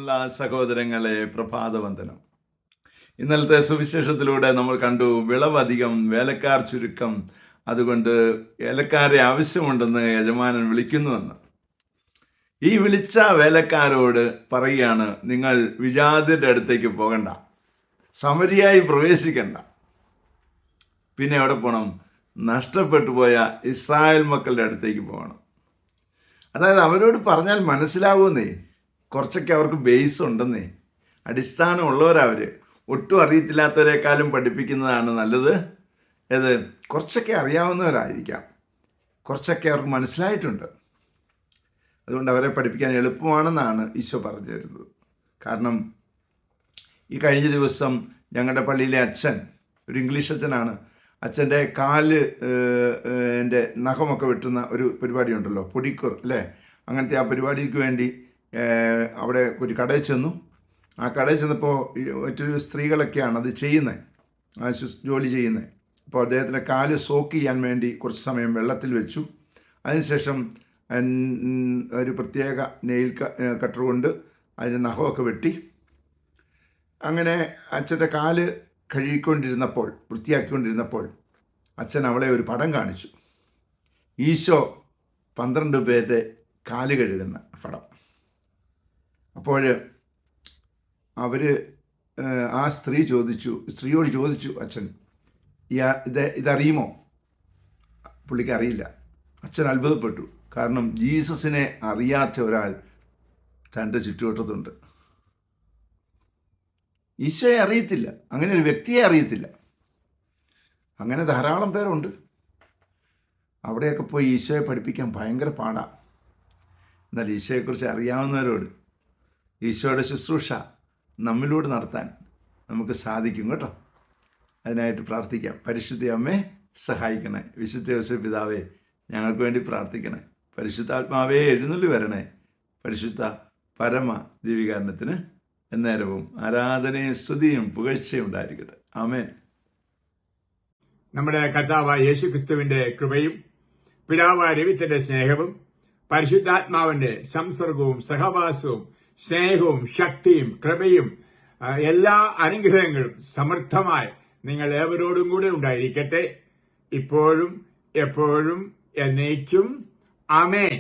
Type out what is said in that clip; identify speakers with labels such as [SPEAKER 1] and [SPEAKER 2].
[SPEAKER 1] പ്രിയമുള്ള സഹോദരങ്ങളെ, പ്രഭാതവന്ദനം. ഇന്നലത്തെ സുവിശേഷത്തിലൂടെ നമ്മൾ കണ്ടു വിളവധികം, വേലക്കാർ ചുരുക്കം, അതുകൊണ്ട് വേലക്കാരെ ആവശ്യമുണ്ടെന്ന് യജമാനൻ വിളിക്കുന്നുവെന്ന്. ഈ വിളിച്ച വേലക്കാരോട് പറയുകയാണ്, നിങ്ങൾ വിജാതിയുടെ അടുത്തേക്ക് പോകണ്ട, സമരിയായി പ്രവേശിക്കണ്ട. പിന്നെ എവിടെ പോകണം? നഷ്ടപ്പെട്ടു പോയ ഇസ്രായേൽ മക്കളുടെ അടുത്തേക്ക് പോകണം. അതായത് അവരോട് പറഞ്ഞാൽ മനസ്സിലാവുന്നേ, കുറച്ചൊക്കെ അവർക്ക് ബേസ് ഉണ്ടെന്നേ, അടിസ്ഥാനം ഉള്ളവരവർ. ഒട്ടും അറിയത്തില്ലാത്തവരെക്കാളും പഠിപ്പിക്കുന്നതാണ് നല്ലത്. ഇത് കുറച്ചൊക്കെ അറിയാവുന്നവരായിരിക്കാം, കുറച്ചൊക്കെ അവർക്ക് മനസ്സിലായിട്ടുണ്ട്, അതുകൊണ്ട് അവരെ പഠിപ്പിക്കാൻ എളുപ്പമാണെന്നാണ് ഈശോ പറഞ്ഞു തരുന്നത്. കാരണം ഈ കഴിഞ്ഞ ദിവസം ഞങ്ങളുടെ പള്ളിയിലെ അച്ഛൻ, ഒരു ഇംഗ്ലീഷ് അച്ഛനാണ്, അച്ഛൻ്റെ കാല് എൻ്റെ നഖമൊക്കെ വെട്ടുന്ന ഒരു പരിപാടി ഉണ്ടല്ലോ, പൊടിക്കൂർ അല്ലേ, അങ്ങനത്തെ ആ പരിപാടിക്ക് വേണ്ടി അവിടെ ഒരു കടയിൽ ചെന്നു. ആ കടയിൽ ചെന്നപ്പോൾ മറ്റൊരു സ്ത്രീകളൊക്കെയാണ് അത് ചെയ്യുന്നത്, ആ ജോലി ചെയ്യുന്നത്. അപ്പോൾ അദ്ദേഹത്തിൻ്റെ കാല് സോക്ക് ചെയ്യാൻ വേണ്ടി കുറച്ച് സമയം വെള്ളത്തിൽ വെച്ചു. അതിനുശേഷം ഒരു പ്രത്യേക നെയിൽ കട്ടർ കൊണ്ട് അതിൻ്റെ നഖമൊക്കെ വെട്ടി. അങ്ങനെ അച്ഛൻ്റെ കാല് കഴുകിക്കൊണ്ടിരുന്നപ്പോൾ, വൃത്തിയാക്കിക്കൊണ്ടിരുന്നപ്പോൾ അച്ഛൻ അവളെ ഒരു പടം കാണിച്ചു. ഈശോ 12 പേരുടെ കാല് കഴുകുന്ന പടം. അപ്പോൾ ആ സ്ത്രീയോട് ചോദിച്ചു അച്ഛൻ, ഇതറിയുമോ? പുള്ളിക്ക് അറിയില്ല. അച്ഛൻ അത്ഭുതപ്പെട്ടു. കാരണം ജീസസിനെ അറിയാത്ത ഒരാൾ തൻ്റെ ചുറ്റുവട്ടത്തുണ്ട്. ഈശോയെ അറിയത്തില്ല, അങ്ങനെ ഒരു വ്യക്തിയെ അറിയത്തില്ല. അങ്ങനെ ധാരാളം പേരുണ്ട്. അവിടെയൊക്കെ പോയി ഈശോയെ പഠിപ്പിക്കാൻ ഭയങ്കര പാടാണ്. എന്നാൽ ഈശോയെക്കുറിച്ച് അറിയാവുന്നവരോട് ഈശോയുടെ ശുശ്രൂഷ നമ്മിലൂടെ നടത്താൻ നമുക്ക് സാധിക്കും കേട്ടോ. അതിനായിട്ട് പ്രാർത്ഥിക്കാം. പരിശുദ്ധ അമ്മേ സഹായിക്കണേ. വിശുദ്ധ യോസേപ്പ് പിതാവേ ഞങ്ങൾക്ക് വേണ്ടി പ്രാർത്ഥിക്കണേ. പരിശുദ്ധാത്മാവേ എഴുന്നള്ളി വരണേ. പരിശുദ്ധ പരമ ദിവ്യകാരണത്തിന് എന്നേരവും ആരാധനയും സ്തുതിയും പുകഴ്ചയും ഉണ്ടായിരിക്കട്ടെ. ആമേൻ.
[SPEAKER 2] നമ്മുടെ കർത്താവായ യേശുക്രിസ്തുവിന്റെ കൃപയും പിതാവായ ദൈവത്തിന്റെ സ്നേഹവും പരിശുദ്ധാത്മാവിന്റെ സംസർഗവും സഹവാസവും സ്നേഹവും ശക്തിയും കൃപയും എല്ലാ അനുഗ്രഹങ്ങളും സമൃദ്ധമായി നിങ്ങൾ ഏവരോടും കൂടെ ഉണ്ടായിരിക്കട്ടെ, ഇപ്പോഴും എപ്പോഴും എന്നേക്കും. ആമേൻ.